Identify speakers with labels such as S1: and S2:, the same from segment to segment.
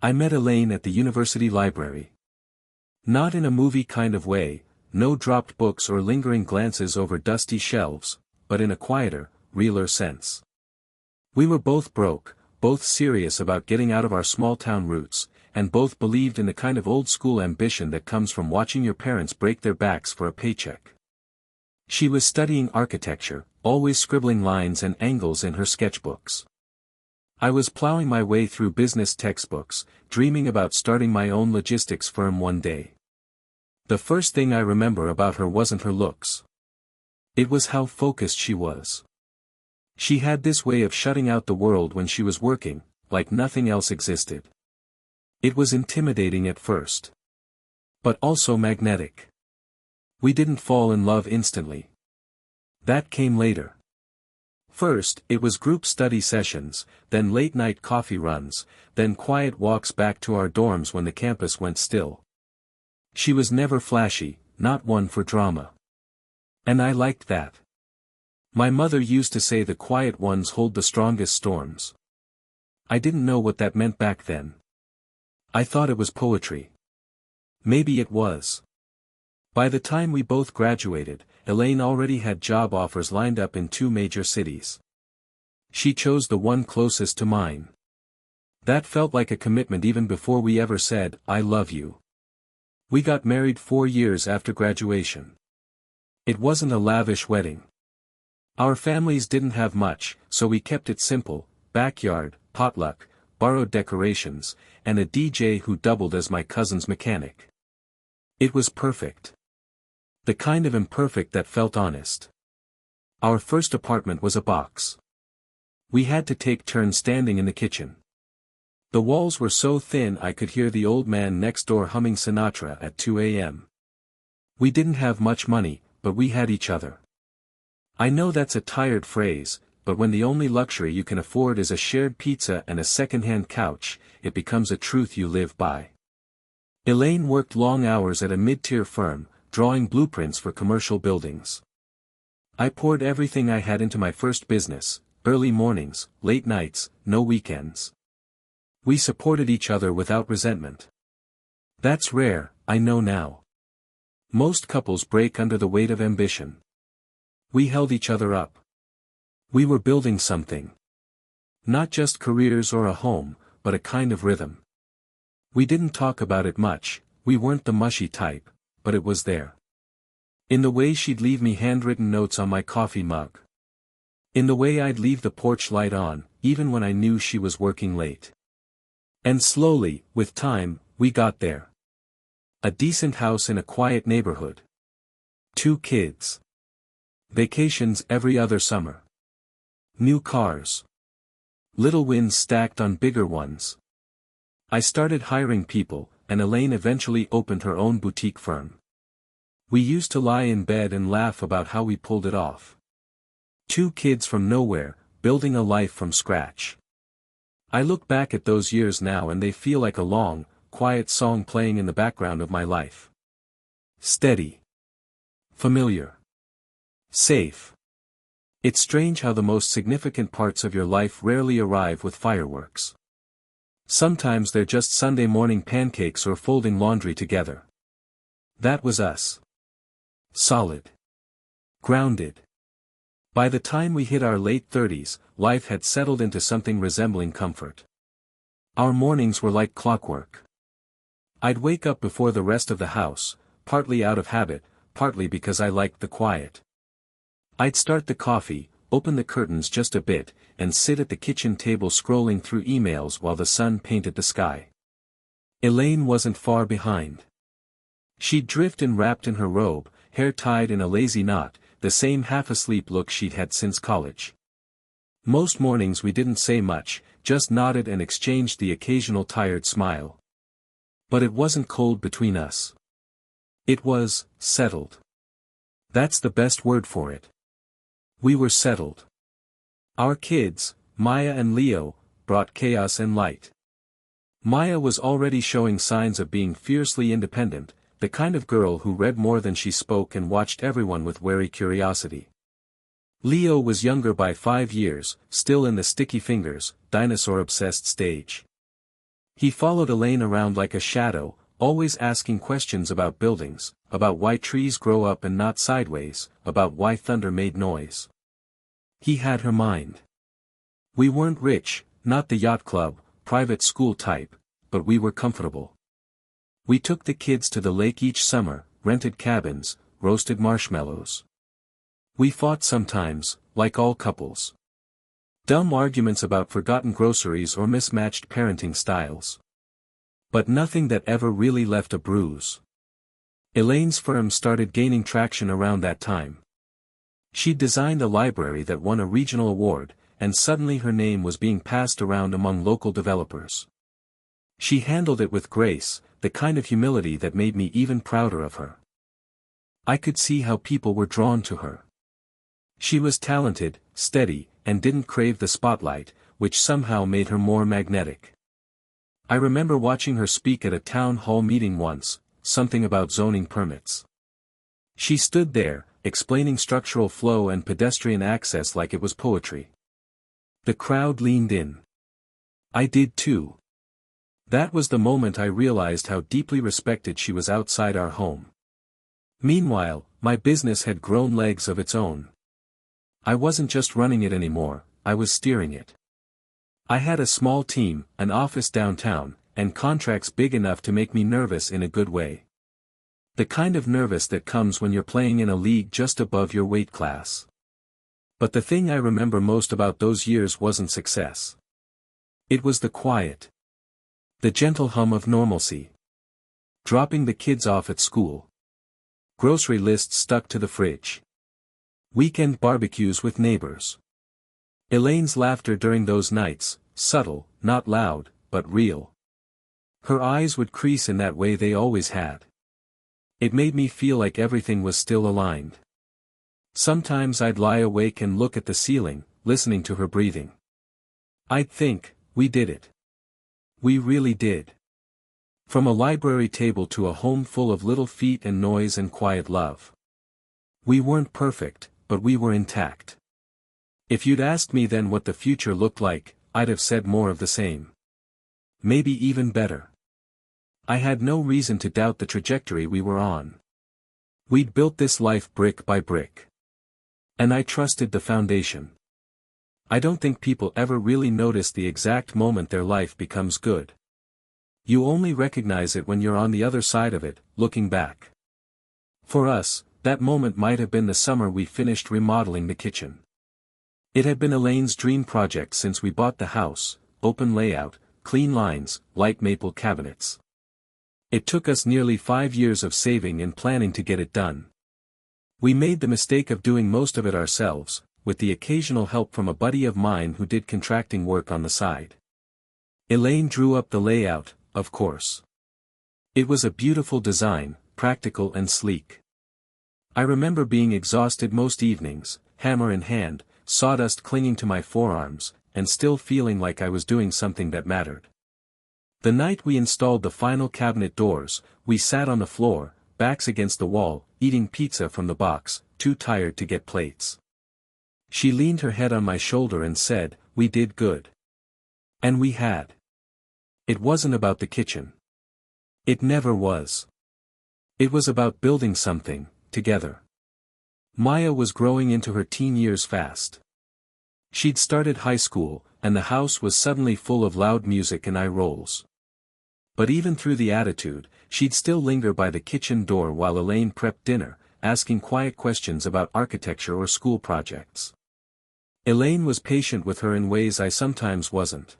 S1: I met Elaine at the university library. Not in a movie kind of way, no dropped books or lingering glances over dusty shelves, but in a quieter, realer sense. We were both broke, both serious about getting out of our small-town roots, and both believed in the kind of old-school ambition that comes from watching your parents break their backs for a paycheck. She was studying architecture, always scribbling lines and angles in her sketchbooks. I was plowing my way through business textbooks, dreaming about starting my own logistics firm one day. The first thing I remember about her wasn't her looks. It was how focused she was. She had this way of shutting out the world when she was working, like nothing else existed. It was intimidating at first. But also magnetic. We didn't fall in love instantly. That came later. First, it was group study sessions, then late-night coffee runs, then quiet walks back to our dorms when the campus went still. She was never flashy, not one for drama. And I liked that. My mother used to say the quiet ones hold the strongest storms. I didn't know what that meant back then. I thought it was poetry. Maybe it was. By the time we both graduated, Elaine already had job offers lined up in 2 major cities. She chose the one closest to mine. That felt like a commitment even before we ever said, "I love you." We got married 4 years after graduation. It wasn't a lavish wedding. Our families didn't have much, so we kept it simple: backyard, potluck, borrowed decorations, and a DJ who doubled as my cousin's mechanic. It was perfect. The kind of imperfect that felt honest. Our first apartment was a box. We had to take turns standing in the kitchen. The walls were so thin I could hear the old man next door humming Sinatra at 2 a.m. We didn't have much money, but we had each other. I know that's a tired phrase, but when the only luxury you can afford is a shared pizza and a second-hand couch, it becomes a truth you live by. Elaine worked long hours at a mid-tier firm, drawing blueprints for commercial buildings. I poured everything I had into my first business: early mornings, late nights, no weekends. We supported each other without resentment. That's rare, I know now. Most couples break under the weight of ambition. We held each other up. We were building something. Not just careers or a home, but a kind of rhythm. We didn't talk about it much, we weren't the mushy type, but it was there. In the way she'd leave me handwritten notes on my coffee mug. In the way I'd leave the porch light on, even when I knew she was working late. And slowly, with time, we got there. A decent house in a quiet neighborhood. 2 kids. Vacations every other summer. New cars. Little wins stacked on bigger ones. I started hiring people, and Elaine eventually opened her own boutique firm. We used to lie in bed and laugh about how we pulled it off. 2 kids from nowhere, building a life from scratch. I look back at those years now and they feel like a long, quiet song playing in the background of my life. Steady. Familiar. Safe. It's strange how the most significant parts of your life rarely arrive with fireworks. Sometimes they're just Sunday morning pancakes or folding laundry together. That was us. Solid. Grounded. By the time we hit our late 30s, life had settled into something resembling comfort. Our mornings were like clockwork. I'd wake up before the rest of the house, partly out of habit, partly because I liked the quiet. I'd start the coffee, open the curtains just a bit, and sit at the kitchen table scrolling through emails while the sun painted the sky. Elaine wasn't far behind. She'd drift in wrapped in her robe, hair tied in a lazy knot, the same half-asleep look she'd had since college. Most mornings we didn't say much, just nodded and exchanged the occasional tired smile. But it wasn't cold between us. It was settled. That's the best word for it. We were settled. Our kids, Maya and Leo, brought chaos and light. Maya was already showing signs of being fiercely independent, the kind of girl who read more than she spoke and watched everyone with wary curiosity. Leo was younger by 5 years, still in the sticky fingers, dinosaur-obsessed stage. He followed Elaine around like a shadow, always asking questions about buildings, about why trees grow up and not sideways, about why thunder made noise. He had her mind. We weren't rich, not the yacht club, private school type, but we were comfortable. We took the kids to the lake each summer, rented cabins, roasted marshmallows. We fought sometimes, like all couples. Dumb arguments about forgotten groceries or mismatched parenting styles. But nothing that ever really left a bruise. Elaine's firm started gaining traction around that time. She'd designed a library that won a regional award, and suddenly her name was being passed around among local developers. She handled it with grace, the kind of humility that made me even prouder of her. I could see how people were drawn to her. She was talented, steady, and didn't crave the spotlight, which somehow made her more magnetic. I remember watching her speak at a town hall meeting once, something about zoning permits. She stood there, explaining structural flow and pedestrian access like it was poetry. The crowd leaned in. I did too. That was the moment I realized how deeply respected she was outside our home. Meanwhile, my business had grown legs of its own. I wasn't just running it anymore, I was steering it. I had a small team, an office downtown, and contracts big enough to make me nervous in a good way. The kind of nervous that comes when you're playing in a league just above your weight class. But the thing I remember most about those years wasn't success. It was the quiet. The gentle hum of normalcy. Dropping the kids off at school. Grocery lists stuck to the fridge. Weekend barbecues with neighbors. Elaine's laughter during those nights, subtle, not loud, but real. Her eyes would crease in that way they always had. It made me feel like everything was still aligned. Sometimes I'd lie awake and look at the ceiling, listening to her breathing. I'd think, we did it. We really did. From a library table to a home full of little feet and noise and quiet love. We weren't perfect, but we were intact. If you'd asked me then what the future looked like, I'd have said more of the same. Maybe even better. I had no reason to doubt the trajectory we were on. We'd built this life brick by brick. And I trusted the foundation. I don't think people ever really notice the exact moment their life becomes good. You only recognize it when you're on the other side of it, looking back. For us, that moment might have been the summer we finished remodeling the kitchen. It had been Elaine's dream project since we bought the house, open layout, clean lines, light maple cabinets. It took us nearly 5 years of saving and planning to get it done. We made the mistake of doing most of it ourselves, with the occasional help from a buddy of mine who did contracting work on the side. Elaine drew up the layout, of course. It was a beautiful design, practical and sleek. I remember being exhausted most evenings, hammer in hand, sawdust clinging to my forearms, and still feeling like I was doing something that mattered. The night we installed the final cabinet doors, we sat on the floor, backs against the wall, eating pizza from the box, too tired to get plates. She leaned her head on my shoulder and said, "We did good." And we had. It wasn't about the kitchen. It never was. It was about building something, together. Maya was growing into her teen years fast. She'd started high school, and the house was suddenly full of loud music and eye rolls. But even through the attitude, she'd still linger by the kitchen door while Elaine prepped dinner, asking quiet questions about architecture or school projects. Elaine was patient with her in ways I sometimes wasn't.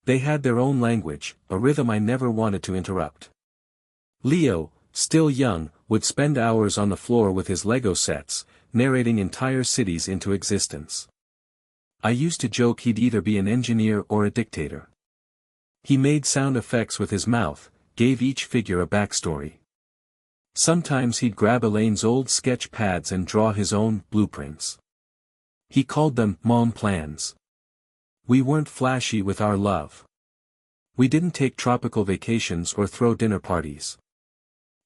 S1: They had their own language, a rhythm I never wanted to interrupt. Leo, still young, would spend hours on the floor with his Lego sets, narrating entire cities into existence. I used to joke he'd either be an engineer or a dictator. He made sound effects with his mouth, gave each figure a backstory. Sometimes he'd grab Elaine's old sketch pads and draw his own blueprints. He called them mom plans. We weren't flashy with our love. We didn't take tropical vacations or throw dinner parties.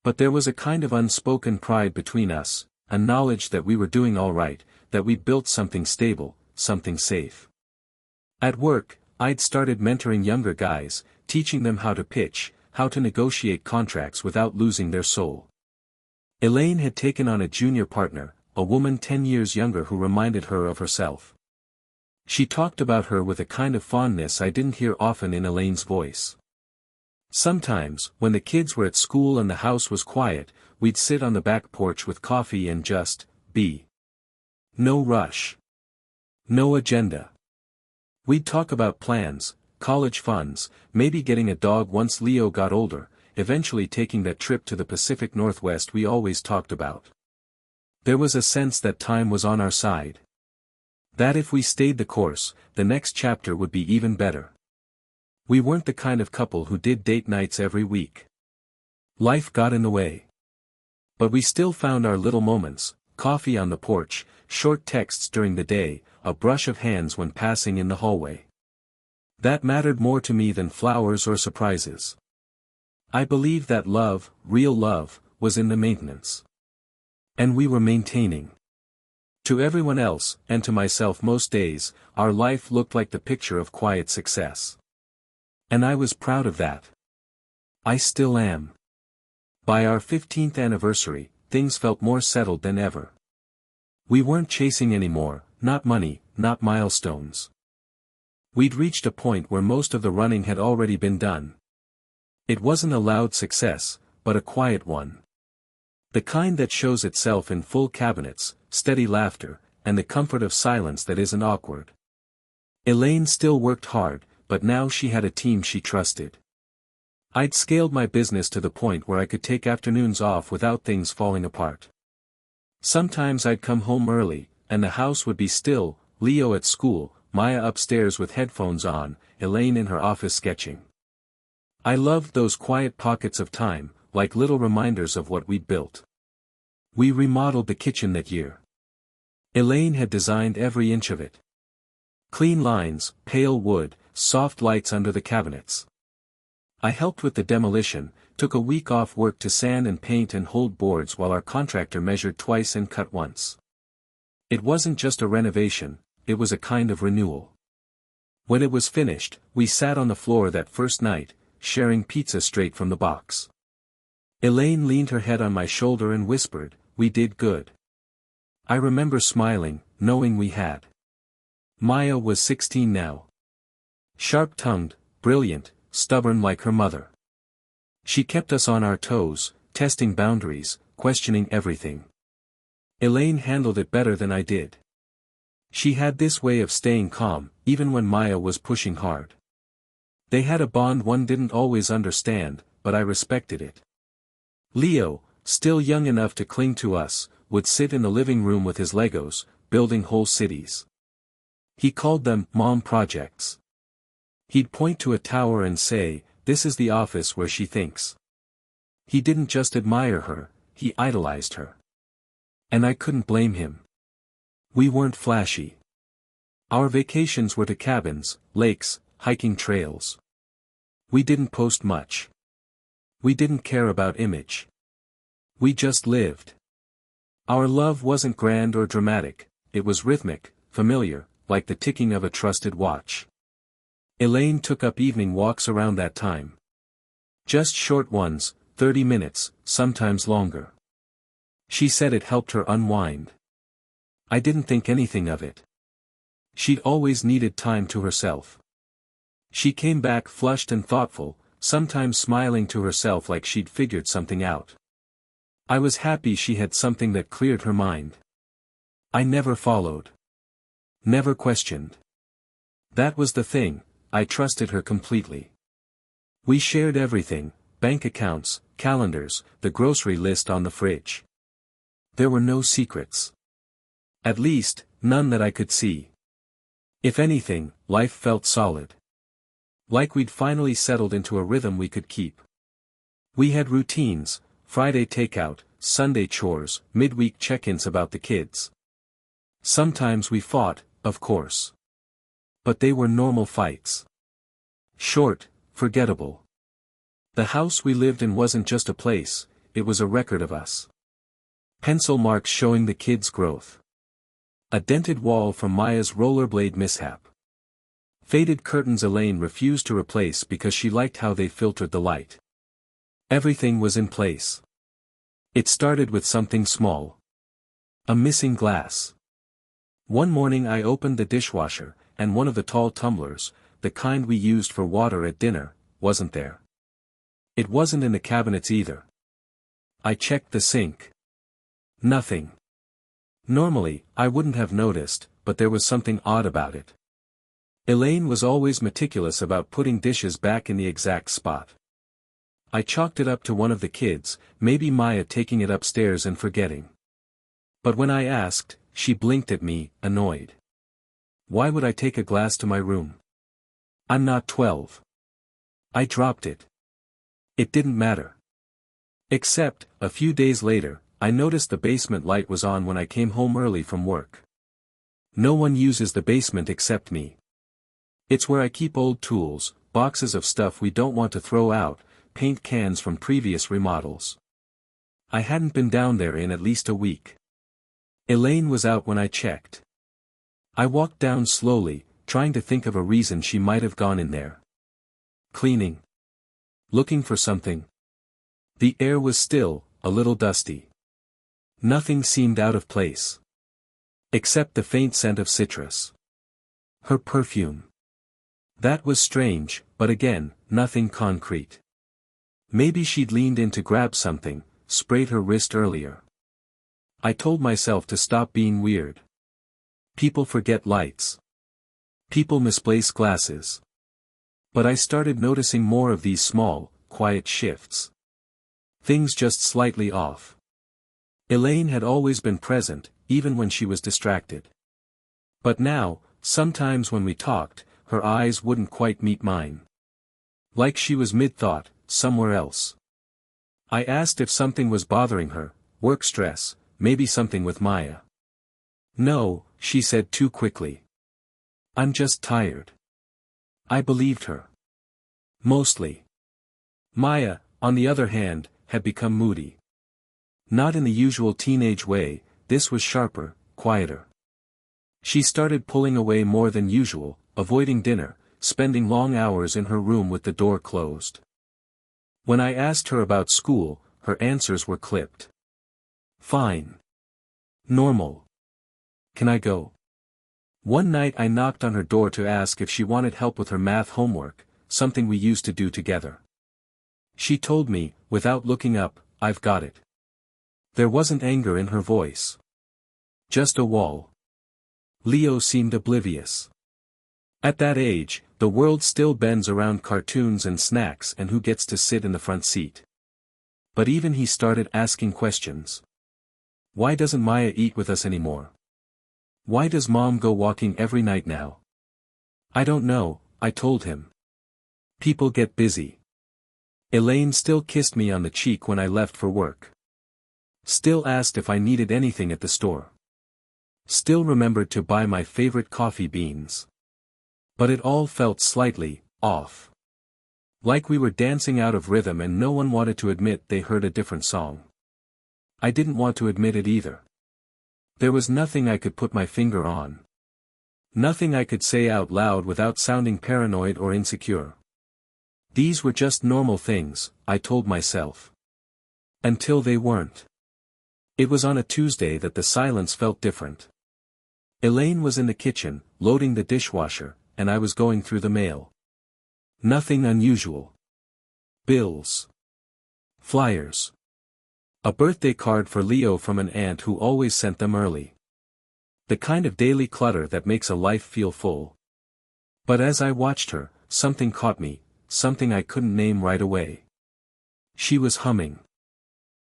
S1: But there was a kind of unspoken pride between us, a knowledge that we were doing all right, that we'd built something stable, something safe. At work, I'd started mentoring younger guys, teaching them how to pitch, how to negotiate contracts without losing their soul. Elaine had taken on a junior partner, a woman 10 years younger who reminded her of herself. She talked about her with a kind of fondness I didn't hear often in Elaine's voice. Sometimes, when the kids were at school and the house was quiet, we'd sit on the back porch with coffee and just be. No rush. No agenda. We'd talk about plans, college funds, maybe getting a dog once Leo got older, eventually taking that trip to the Pacific Northwest we always talked about. There was a sense that time was on our side. That if we stayed the course, the next chapter would be even better. We weren't the kind of couple who did date nights every week. Life got in the way. But we still found our little moments, coffee on the porch, short texts during the day, a brush of hands when passing in the hallway. That mattered more to me than flowers or surprises. I believed that love, real love, was in the maintenance. And we were maintaining. To everyone else, and to myself most days, our life looked like the picture of quiet success. And I was proud of that. I still am. By our 15th anniversary, things felt more settled than ever. We weren't chasing anymore, not money, not milestones. We'd reached a point where most of the running had already been done. It wasn't a loud success, but a quiet one. The kind that shows itself in full cabinets, steady laughter, and the comfort of silence that isn't awkward. Elaine still worked hard, but now she had a team she trusted. I'd scaled my business to the point where I could take afternoons off without things falling apart. Sometimes I'd come home early, and the house would be still, Leo at school, Maya upstairs with headphones on, Elaine in her office sketching. I loved those quiet pockets of time, like little reminders of what we'd built. We remodeled the kitchen that year. Elaine had designed every inch of it. Clean lines, pale wood, soft lights under the cabinets. I helped with the demolition, took a week off work to sand and paint and hold boards while our contractor measured twice and cut once. It wasn't just a renovation, it was a kind of renewal. When it was finished, we sat on the floor that first night, sharing pizza straight from the box. Elaine leaned her head on my shoulder and whispered, "We did good." I remember smiling, knowing we had. Maya was 16 now. Sharp-tongued, brilliant, stubborn like her mother. She kept us on our toes, testing boundaries, questioning everything. Elaine handled it better than I did. She had this way of staying calm, even when Maya was pushing hard. They had a bond one didn't always understand, but I respected it. Leo, still young enough to cling to us, would sit in the living room with his Legos, building whole cities. He called them mom projects. He'd point to a tower and say, "This is the office where she thinks." He didn't just admire her, he idolized her. And I couldn't blame him. We weren't flashy. Our vacations were to cabins, lakes, hiking trails. We didn't post much. We didn't care about image. We just lived. Our love wasn't grand or dramatic, it was rhythmic, familiar, like the ticking of a trusted watch. Elaine took up evening walks around that time. Just short ones, 30 minutes, sometimes longer. She said it helped her unwind. I didn't think anything of it. She'd always needed time to herself. She came back flushed and thoughtful, sometimes smiling to herself like she'd figured something out. I was happy she had something that cleared her mind. I never followed. Never questioned. That was the thing, I trusted her completely. We shared everything, bank accounts, calendars, the grocery list on the fridge. There were no secrets. At least, none that I could see. If anything, life felt solid. Like we'd finally settled into a rhythm we could keep. We had routines, Friday takeout, Sunday chores, midweek check-ins about the kids. Sometimes we fought, of course. But they were normal fights. Short, forgettable. The house we lived in wasn't just a place, it was a record of us. Pencil marks showing the kids' growth. A dented wall from Maya's rollerblade mishap. Faded curtains Elaine refused to replace because she liked how they filtered the light. Everything was in place. It started with something small. A missing glass. One morning I opened the dishwasher, and one of the tall tumblers, the kind we used for water at dinner, wasn't there. It wasn't in the cabinets either. I checked the sink. Nothing. Normally, I wouldn't have noticed, but there was something odd about it. Elaine was always meticulous about putting dishes back in the exact spot. I chalked it up to one of the kids, maybe Maya taking it upstairs and forgetting. But when I asked, she blinked at me, annoyed. Why would I take a glass to my room? I'm not 12. I dropped it. It didn't matter. Except, a few days later, I noticed the basement light was on when I came home early from work. No one uses the basement except me. It's where I keep old tools, boxes of stuff we don't want to throw out, paint cans from previous remodels. I hadn't been down there in at least a week. Elaine was out when I checked. I walked down slowly, trying to think of a reason she might have gone in there. Cleaning. Looking for something. The air was still, a little dusty. Nothing seemed out of place. Except the faint scent of citrus. Her perfume. That was strange, but again, nothing concrete. Maybe she'd leaned in to grab something, sprayed her wrist earlier. I told myself to stop being weird. People forget lights. People misplace glasses. But I started noticing more of these small, quiet shifts. Things just slightly off. Elaine had always been present, even when she was distracted. But now, sometimes when we talked, her eyes wouldn't quite meet mine. Like she was mid-thought, somewhere else. I asked if something was bothering her, work stress, maybe something with Maya. No, she said too quickly. I'm just tired. I believed her. Mostly. Maya, on the other hand, had become moody. Not in the usual teenage way, this was sharper, quieter. She started pulling away more than usual, avoiding dinner, spending long hours in her room with the door closed. When I asked her about school, her answers were clipped. Fine. Normal. Can I go? One night I knocked on her door to ask if she wanted help with her math homework, something we used to do together. She told me, without looking up, I've got it. There wasn't anger in her voice. Just a wall. Leo seemed oblivious. At that age, the world still bends around cartoons and snacks and who gets to sit in the front seat. But even he started asking questions. Why doesn't Maya eat with us anymore? Why does Mom go walking every night now? I don't know, I told him. People get busy. Elaine still kissed me on the cheek when I left for work. Still asked if I needed anything at the store. Still remembered to buy my favorite coffee beans. But it all felt slightly off. Like we were dancing out of rhythm and no one wanted to admit they heard a different song. I didn't want to admit it either. There was nothing I could put my finger on. Nothing I could say out loud without sounding paranoid or insecure. These were just normal things, I told myself. Until they weren't. It was on a Tuesday that the silence felt different. Elaine was in the kitchen, loading the dishwasher, and I was going through the mail. Nothing unusual. Bills. Flyers. A birthday card for Leo from an aunt who always sent them early. The kind of daily clutter that makes a life feel full. But as I watched her, something caught me, something I couldn't name right away. She was humming.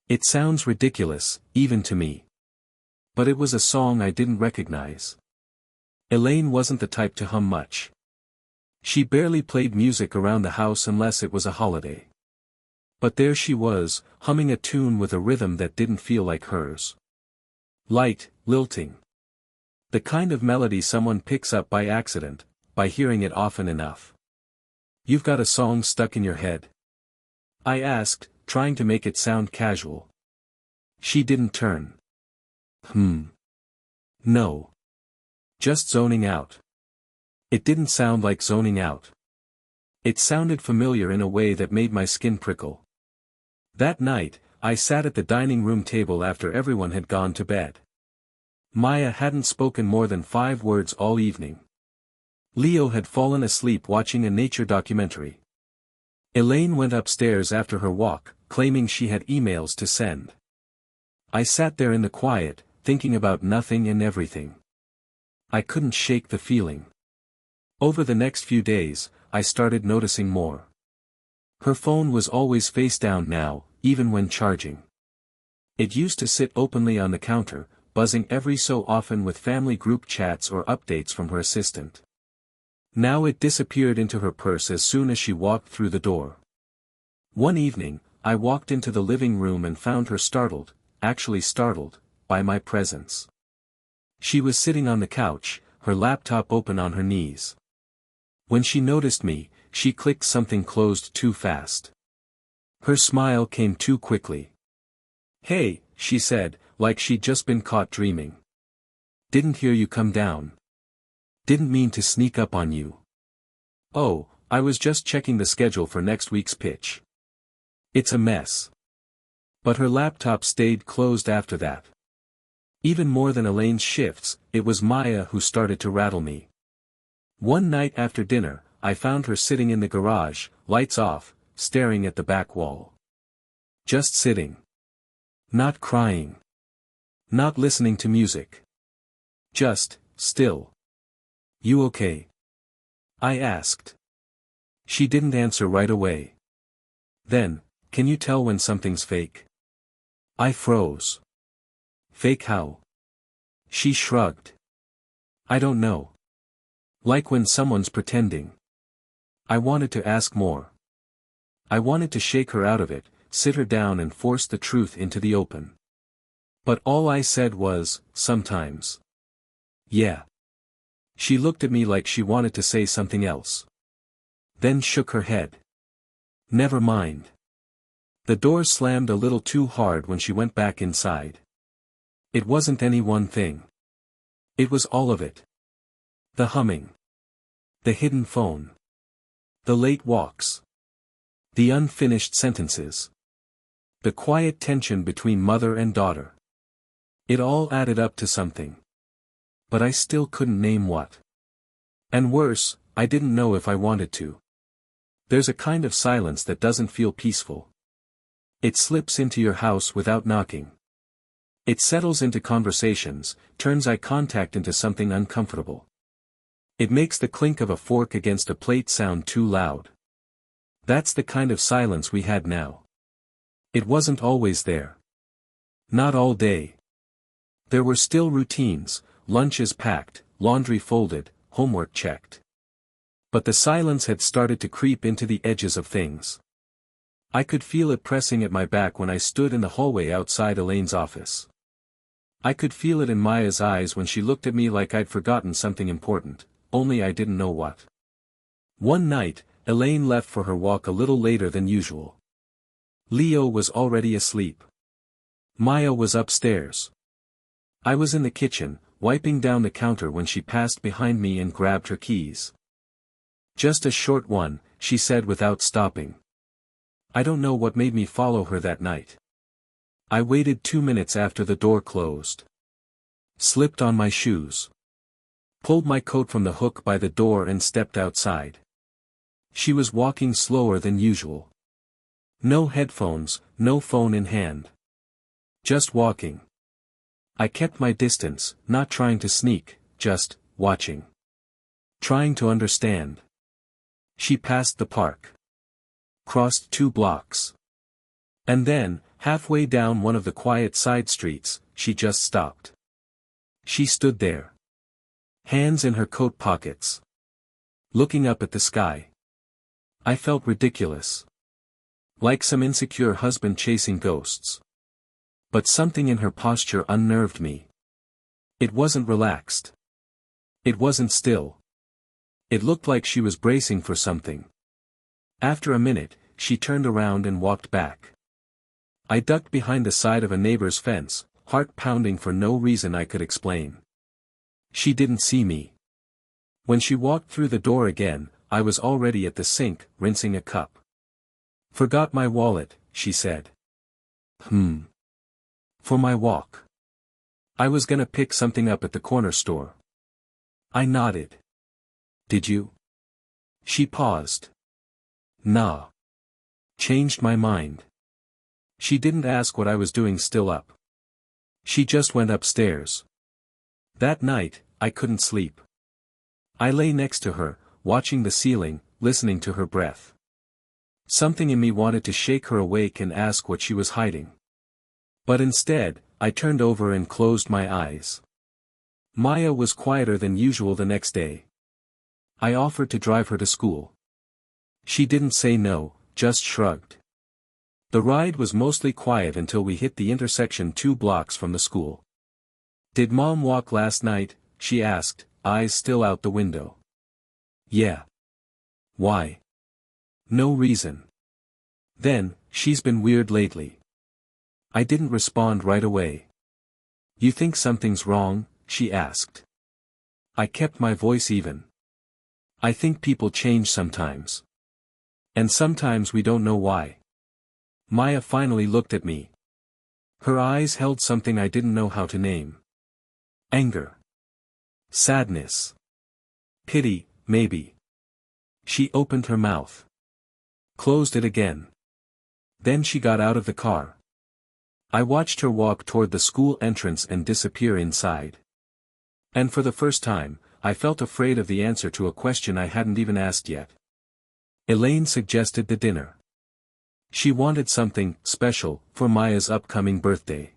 S1: It sounds ridiculous, even to me. But it was a song I didn't recognize. Elaine wasn't the type to hum much. She barely played music around the house unless it was a holiday. But there she was, humming a tune with a rhythm that didn't feel like hers. Light, lilting. The kind of melody someone picks up by accident, by hearing it often enough. You've got a song stuck in your head? I asked, trying to make it sound casual. She didn't turn. No. Just zoning out. It didn't sound like zoning out. It sounded familiar in a way that made my skin prickle. That night, I sat at the dining room table after everyone had gone to bed. Maya hadn't spoken more than 5 words all evening. Leo had fallen asleep watching a nature documentary. Elaine went upstairs after her walk, claiming she had emails to send. I sat there in the quiet, thinking about nothing and everything. I couldn't shake the feeling. Over the next few days, I started noticing more. Her phone was always face down now, even when charging. It used to sit openly on the counter, buzzing every so often with family group chats or updates from her assistant. Now it disappeared into her purse as soon as she walked through the door. One evening, I walked into the living room and found her startled, actually startled, by my presence. She was sitting on the couch, her laptop open on her knees. When she noticed me, she clicked something closed too fast. Her smile came too quickly. "Hey," she said, like she'd just been caught dreaming. "Didn't hear you come down. Didn't mean to sneak up on you." "Oh, I was just checking the schedule for next week's pitch. It's a mess." But her laptop stayed closed after that. Even more than Elaine's shifts, it was Maya who started to rattle me. One night after dinner, I found her sitting in the garage, lights off, staring at the back wall. Just sitting. Not crying. Not listening to music. Just, still. "You okay?" I asked. She didn't answer right away. Then, "Can you tell when something's fake?" I froze. "Fake how?" She shrugged. "I don't know. Like when someone's pretending." I wanted to ask more. I wanted to shake her out of it, sit her down and force the truth into the open. But all I said was, "Sometimes." "Yeah." She looked at me like she wanted to say something else. Then shook her head. "Never mind." The door slammed a little too hard when she went back inside. It wasn't any one thing. It was all of it. The humming. The hidden phone. The late walks. The unfinished sentences. The quiet tension between mother and daughter. It all added up to something. But I still couldn't name what. And worse, I didn't know if I wanted to. There's a kind of silence that doesn't feel peaceful. It slips into your house without knocking. It settles into conversations, turns eye contact into something uncomfortable. It makes the clink of a fork against a plate sound too loud. That's the kind of silence we had now. It wasn't always there. Not all day. There were still routines, lunches packed, laundry folded, homework checked. But the silence had started to creep into the edges of things. I could feel it pressing at my back when I stood in the hallway outside Elaine's office. I could feel it in Maya's eyes when she looked at me like I'd forgotten something important, only I didn't know what. One night, Elaine left for her walk a little later than usual. Leo was already asleep. Maya was upstairs. I was in the kitchen, wiping down the counter when she passed behind me and grabbed her keys. "Just a short one," she said without stopping. I don't know what made me follow her that night. I waited 2 minutes after the door closed. Slipped on my shoes. Pulled my coat from the hook by the door and stepped outside. She was walking slower than usual. No headphones, no phone in hand. Just walking. I kept my distance, not trying to sneak, just watching. Trying to understand. She passed the park. Crossed 2 blocks. And then, halfway down one of the quiet side streets, she just stopped. She stood there. Hands in her coat pockets. Looking up at the sky. I felt ridiculous. Like some insecure husband chasing ghosts. But something in her posture unnerved me. It wasn't relaxed. It wasn't still. It looked like she was bracing for something. After a minute, she turned around and walked back. I ducked behind the side of a neighbor's fence, heart pounding for no reason I could explain. She didn't see me. When she walked through the door again, I was already at the sink, rinsing a cup. "Forgot my wallet," she said. For my walk. I was gonna pick something up at the corner store." I nodded. "Did you?" She paused. "Nah. Changed my mind." She didn't ask what I was doing still up. She just went upstairs. That night, I couldn't sleep. I lay next to her, watching the ceiling, listening to her breath. Something in me wanted to shake her awake and ask what she was hiding. But instead, I turned over and closed my eyes. Maya was quieter than usual the next day. I offered to drive her to school. She didn't say no, just shrugged. The ride was mostly quiet until we hit the intersection 2 blocks from the school. "Did Mom walk last night?" she asked, eyes still out the window. "Yeah." "Why?" "No reason." "Then, she's been weird lately." I didn't respond right away. "You think something's wrong?" she asked. I kept my voice even. "I think people change sometimes. And sometimes we don't know why." Maya finally looked at me. Her eyes held something I didn't know how to name. Anger. Sadness. Pity, maybe. She opened her mouth. Closed it again. Then she got out of the car. I watched her walk toward the school entrance and disappear inside. And for the first time, I felt afraid of the answer to a question I hadn't even asked yet. Elaine suggested the dinner. She wanted something special for Maya's upcoming birthday.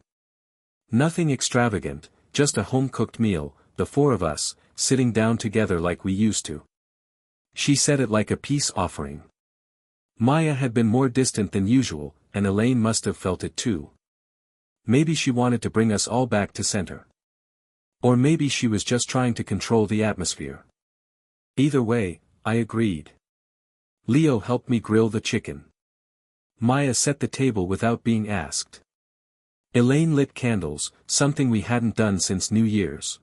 S1: Nothing extravagant, just a home-cooked meal, the 4 of us, sitting down together like we used to. She said it like a peace offering. Maya had been more distant than usual, and Elaine must have felt it too. Maybe she wanted to bring us all back to center. Or maybe she was just trying to control the atmosphere. Either way, I agreed. Leo helped me grill the chicken. Maya set the table without being asked. Elaine lit candles, something we hadn't done since New Year's.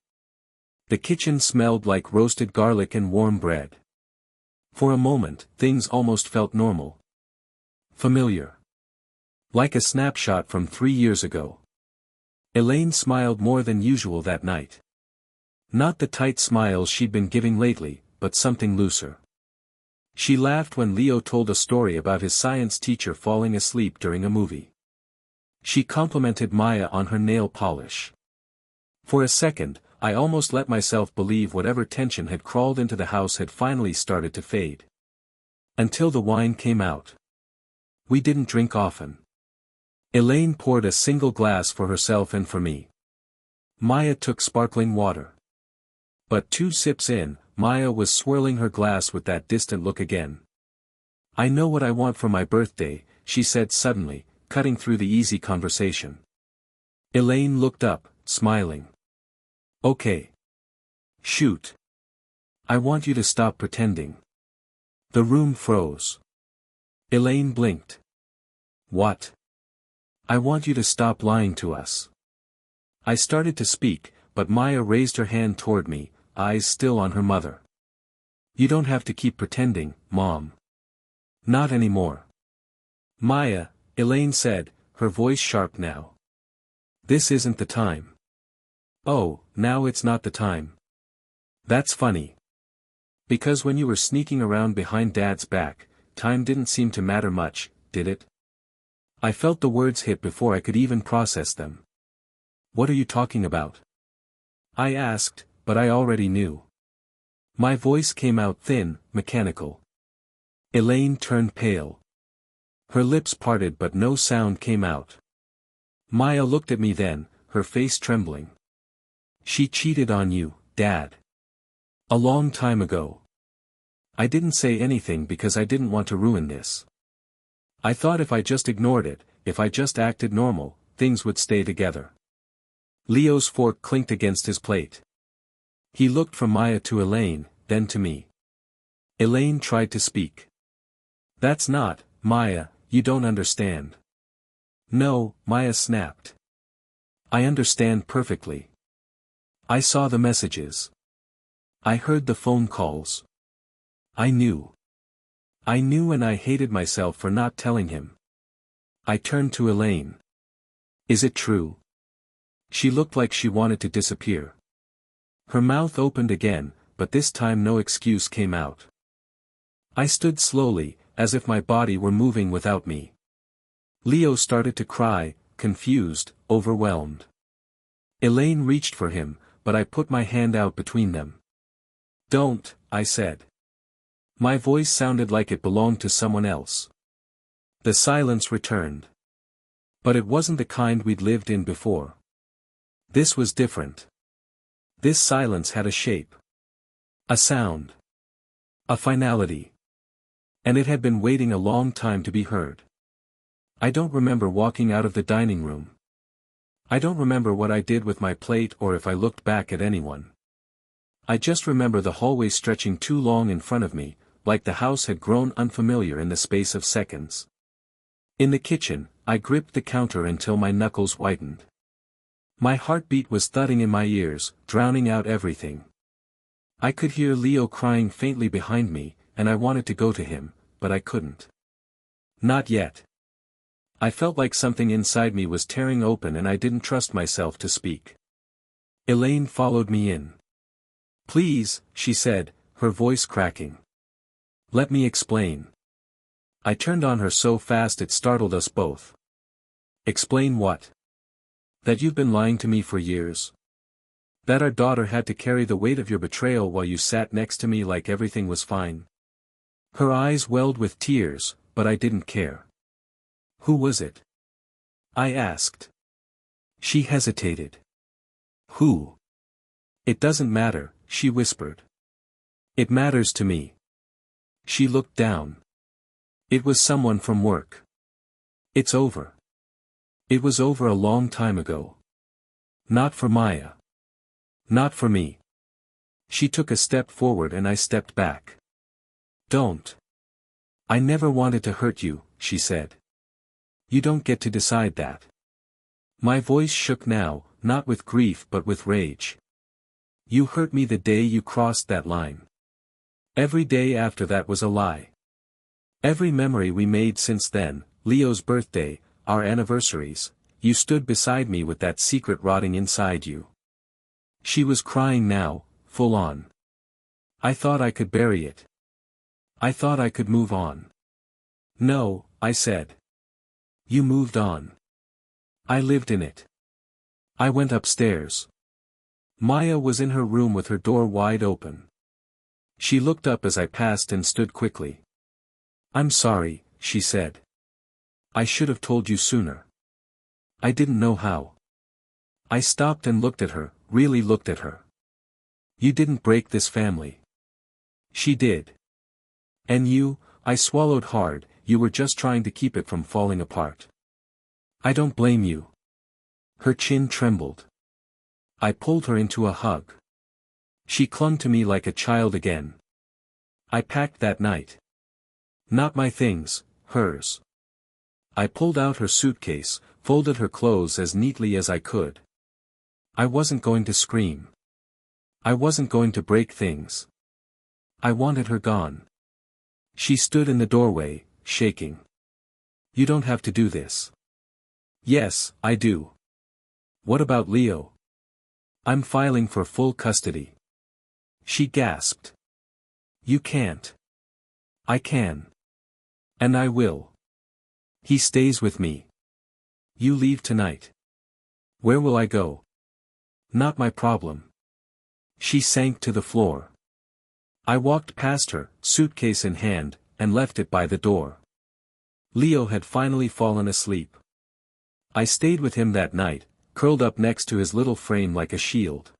S1: The kitchen smelled like roasted garlic and warm bread. For a moment, things almost felt normal. Familiar. Like a snapshot from 3 years ago. Elaine smiled more than usual that night. Not the tight smiles she'd been giving lately, but something looser. She laughed when Leo told a story about his science teacher falling asleep during a movie. She complimented Maya on her nail polish. For a second, I almost let myself believe whatever tension had crawled into the house had finally started to fade. Until the wine came out. We didn't drink often. Elaine poured a single glass for herself and for me. Maya took sparkling water. But 2 sips in, Maya was swirling her glass with that distant look again. "I know what I want for my birthday," she said suddenly, cutting through the easy conversation. Elaine looked up, smiling. "Okay. Shoot. I want you to stop pretending." The room froze. Elaine blinked. "What?" "I want you to stop lying to us." I started to speak, but Maya raised her hand toward me, eyes still on her mother. "You don't have to keep pretending, Mom. Not anymore." "Maya," Elaine said, her voice sharp now. "This isn't the time." "Oh, now it's not the time." "That's funny. Because when you were sneaking around behind Dad's back, time didn't seem to matter much, did it?" I felt the words hit before I could even process them. "What are you talking about?" I asked, but I already knew. My voice came out thin, mechanical. Elaine turned pale. Her lips parted but no sound came out. Maya looked at me then, her face trembling. "She cheated on you, Dad. A long time ago." I didn't say anything because I didn't want to ruin this. I thought if I just ignored it, if I just acted normal, things would stay together. Leo's fork clinked against his plate. He looked from Maya to Elaine, then to me. Elaine tried to speak. "That's not, Maya, you don't understand." "No," Maya snapped. "I understand perfectly. I saw the messages. I heard the phone calls. I knew. I knew, and I hated myself for not telling him. I turned to Elaine. Is it true? She looked like she wanted to disappear. Her mouth opened again, but this time no excuse came out. I stood slowly, as if my body were moving without me. Leo started to cry, confused, overwhelmed. Elaine reached for him, but I put my hand out between them. Don't, I said. My voice sounded like it belonged to someone else. The silence returned. But it wasn't the kind we'd lived in before. This was different. This silence had a shape. A sound. A finality. And it had been waiting a long time to be heard. I don't remember walking out of the dining room. I don't remember what I did with my plate or if I looked back at anyone. I just remember the hallway stretching too long in front of me, like the house had grown unfamiliar in the space of seconds. In the kitchen, I gripped the counter until my knuckles whitened. My heartbeat was thudding in my ears, drowning out everything. I could hear Leo crying faintly behind me, and I wanted to go to him, but I couldn't. Not yet. I felt like something inside me was tearing open and I didn't trust myself to speak. Elaine followed me in. Please, she said, her voice cracking. Let me explain. I turned on her so fast it startled us both. Explain what? That you've been lying to me for years. That our daughter had to carry the weight of your betrayal while you sat next to me like everything was fine. Her eyes welled with tears, but I didn't care. Who was it? I asked. She hesitated. Who? It doesn't matter, she whispered. It matters to me. She looked down. It was someone from work. It's over. It was over a long time ago. Not for Maya. Not for me. She took a step forward and I stepped back. Don't. I never wanted to hurt you, she said. You don't get to decide that. My voice shook now, not with grief but with rage. You hurt me the day you crossed that line. Every day after that was a lie. Every memory we made since then, Leo's birthday, our anniversaries, you stood beside me with that secret rotting inside you. She was crying now, full on. I thought I could bury it. I thought I could move on. No, I said. You moved on. I lived in it. I went upstairs. Maya was in her room with her door wide open. She looked up as I passed and stood quickly. I'm sorry, she said. I should have told you sooner. I didn't know how. I stopped and looked at her, really looked at her. You didn't break this family. She did. And you, I swallowed hard, you were just trying to keep it from falling apart. I don't blame you. Her chin trembled. I pulled her into a hug. She clung to me like a child again. I packed that night. Not my things, hers. I pulled out her suitcase, folded her clothes as neatly as I could. I wasn't going to scream. I wasn't going to break things. I wanted her gone. She stood in the doorway, shaking. You don't have to do this. Yes, I do. What about Leo? I'm filing for full custody. She gasped. You can't. I can. And I will. He stays with me. You leave tonight. Where will I go? Not my problem. She sank to the floor. I walked past her, suitcase in hand, and left it by the door. Leo had finally fallen asleep. I stayed with him that night, curled up next to his little frame like a shield.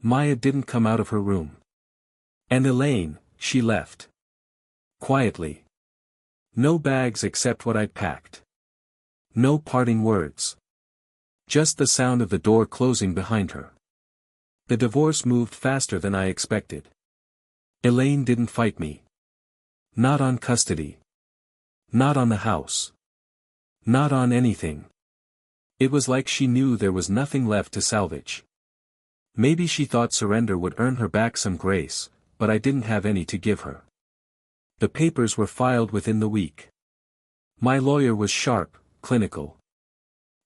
S1: Maya didn't come out of her room. And Elaine, she left. Quietly. No bags except what I'd packed. No parting words. Just the sound of the door closing behind her. The divorce moved faster than I expected. Elaine didn't fight me. Not on custody. Not on the house. Not on anything. It was like she knew there was nothing left to salvage. Maybe she thought surrender would earn her back some grace, but I didn't have any to give her. The papers were filed within the week. My lawyer was sharp, clinical.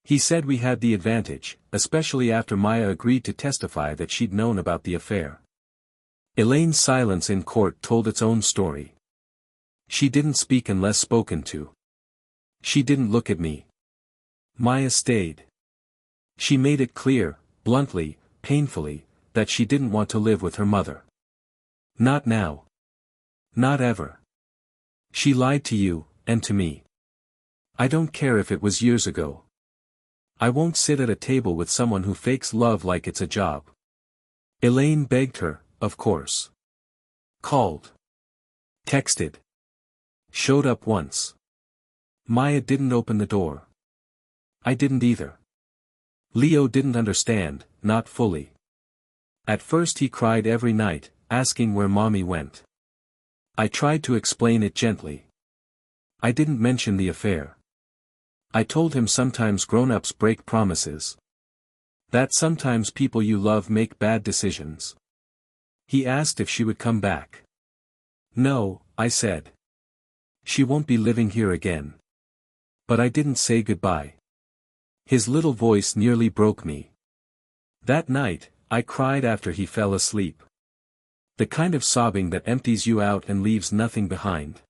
S1: He said we had the advantage, especially after Maya agreed to testify that she'd known about the affair. Elaine's silence in court told its own story. She didn't speak unless spoken to. She didn't look at me. Maya stayed. She made it clear, bluntly, painfully, that she didn't want to live with her mother. Not now. Not ever. She lied to you, and to me. I don't care if it was years ago. I won't sit at a table with someone who fakes love like it's a job. Elaine begged her, of course. Called. Texted. Showed up once. Maya didn't open the door. I didn't either. Leo didn't understand, not fully. At first he cried every night, asking where mommy went. I tried to explain it gently. I didn't mention the affair. I told him sometimes grown-ups break promises. That sometimes people you love make bad decisions. He asked if she would come back. No, I said. She won't be living here again. But I didn't say goodbye. His little voice nearly broke me. That night, I cried after he fell asleep. The kind of sobbing that empties you out and leaves nothing behind.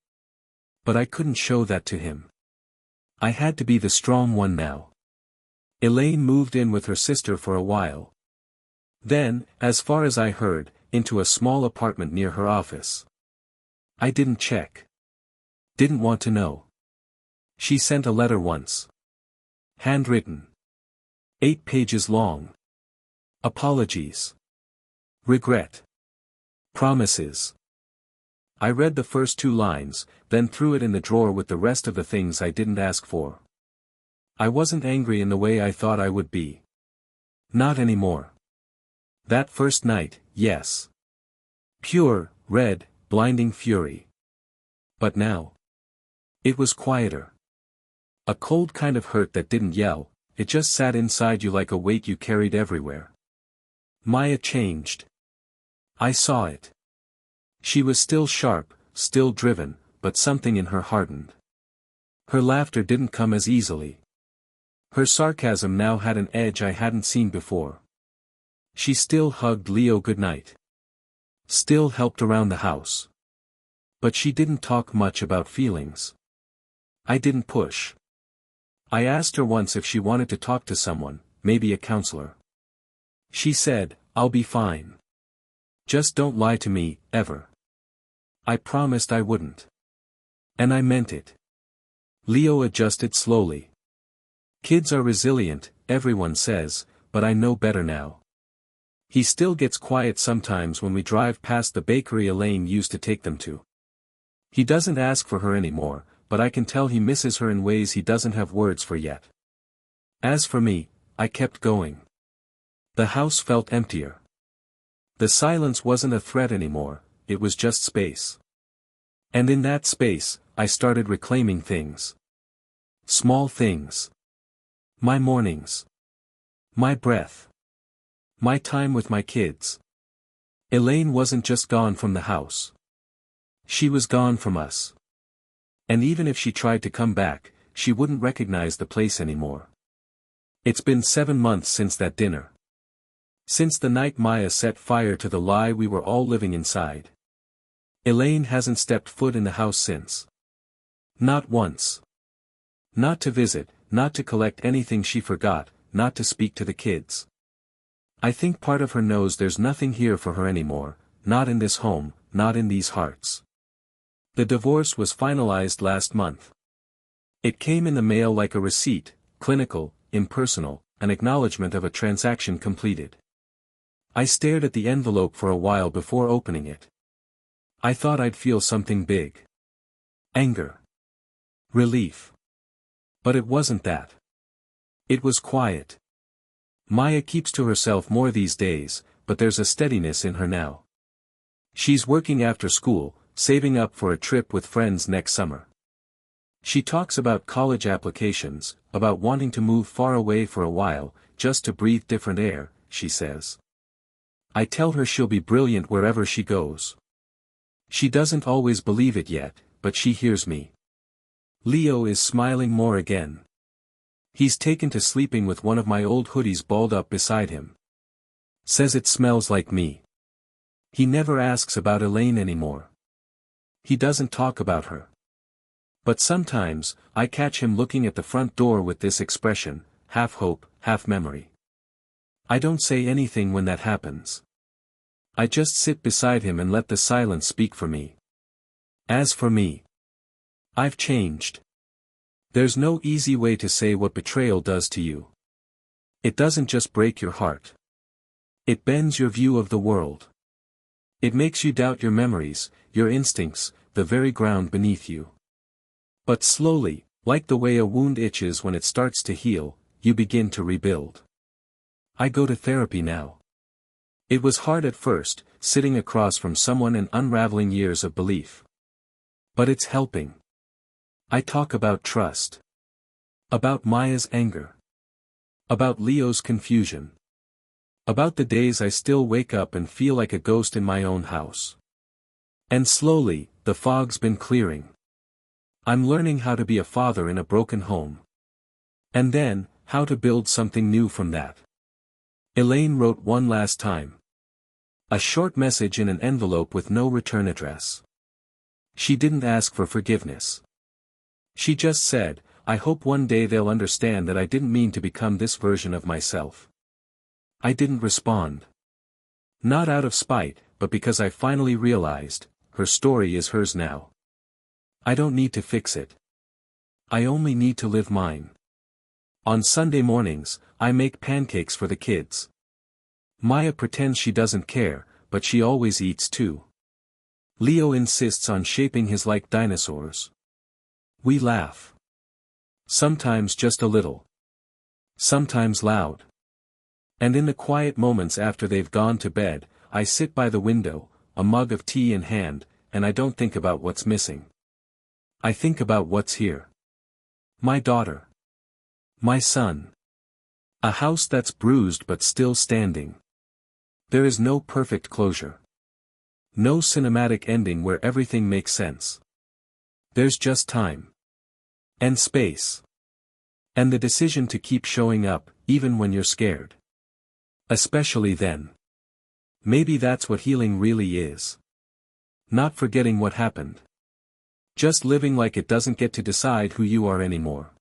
S1: But I couldn't show that to him. I had to be the strong one now. Elaine moved in with her sister for a while. Then, as far as I heard, into a small apartment near her office. I didn't check. Didn't want to know. She sent a letter once. Handwritten. 8 pages long. Apologies. Regret. Promises. I read the first 2 lines, then threw it in the drawer with the rest of the things I didn't ask for. I wasn't angry in the way I thought I would be. Not anymore. That first night, yes. Pure, red, blinding fury. But now. It was quieter. A cold kind of hurt that didn't yell, it just sat inside you like a weight you carried everywhere. Maya changed. I saw it. She was still sharp, still driven, but something in her hardened. Her laughter didn't come as easily. Her sarcasm now had an edge I hadn't seen before. She still hugged Leo goodnight. Still helped around the house. But she didn't talk much about feelings. I didn't push. I asked her once if she wanted to talk to someone, maybe a counselor. She said, "I'll be fine. Just don't lie to me, ever." I promised I wouldn't. And I meant it. Leo adjusted slowly. Kids are resilient, everyone says, but I know better now. He still gets quiet sometimes when we drive past the bakery Elaine used to take them to. He doesn't ask for her anymore, but I can tell he misses her in ways he doesn't have words for yet. As for me, I kept going. The house felt emptier. The silence wasn't a threat anymore, it was just space. And in that space, I started reclaiming things. Small things. My mornings. My breath. My time with my kids. Elaine wasn't just gone from the house. She was gone from us. And even if she tried to come back, she wouldn't recognize the place anymore. It's been 7 months since that dinner. Since the night Maya set fire to the lie we were all living inside. Elaine hasn't stepped foot in the house since. Not once. Not to visit, not to collect anything she forgot, not to speak to the kids. I think part of her knows there's nothing here for her anymore, not in this home, not in these hearts. The divorce was finalized last month. It came in the mail like a receipt, clinical, impersonal, an acknowledgement of a transaction completed. I stared at the envelope for a while before opening it. I thought I'd feel something big. Anger. Relief. But it wasn't that. It was quiet. Maya keeps to herself more these days, but there's a steadiness in her now. She's working after school, saving up for a trip with friends next summer. She talks about college applications, about wanting to move far away for a while, just to breathe different air, she says. I tell her she'll be brilliant wherever she goes. She doesn't always believe it yet, but she hears me. Leo is smiling more again. He's taken to sleeping with one of my old hoodies balled up beside him. Says it smells like me. He never asks about Elaine anymore. He doesn't talk about her. But sometimes, I catch him looking at the front door with this expression, half hope, half memory. I don't say anything when that happens. I just sit beside him and let the silence speak for me. As for me, I've changed. There's no easy way to say what betrayal does to you. It doesn't just break your heart. It bends your view of the world. It makes you doubt your memories, your instincts, the very ground beneath you. But slowly, like the way a wound itches when it starts to heal, you begin to rebuild. I go to therapy now. It was hard at first, sitting across from someone and unraveling years of belief. But it's helping. I talk about trust. About Maya's anger. About Leo's confusion. About the days I still wake up and feel like a ghost in my own house. And slowly, the fog's been clearing. I'm learning how to be a father in a broken home. And then, how to build something new from that. Elaine wrote one last time. A short message in an envelope with no return address. She didn't ask for forgiveness. She just said, I hope one day they'll understand that I didn't mean to become this version of myself. I didn't respond. Not out of spite, but because I finally realized, her story is hers now. I don't need to fix it. I only need to live mine. On Sunday mornings, I make pancakes for the kids. Maya pretends she doesn't care, but she always eats too. Leo insists on shaping his like dinosaurs. We laugh. Sometimes just a little. Sometimes loud. And in the quiet moments after they've gone to bed, I sit by the window, a mug of tea in hand, and I don't think about what's missing. I think about what's here. My daughter. My son. A house that's bruised but still standing. There is no perfect closure. No cinematic ending where everything makes sense. There's just time. And space. And the decision to keep showing up, even when you're scared. Especially then. Maybe that's what healing really is. Not forgetting what happened. Just living like it doesn't get to decide who you are anymore.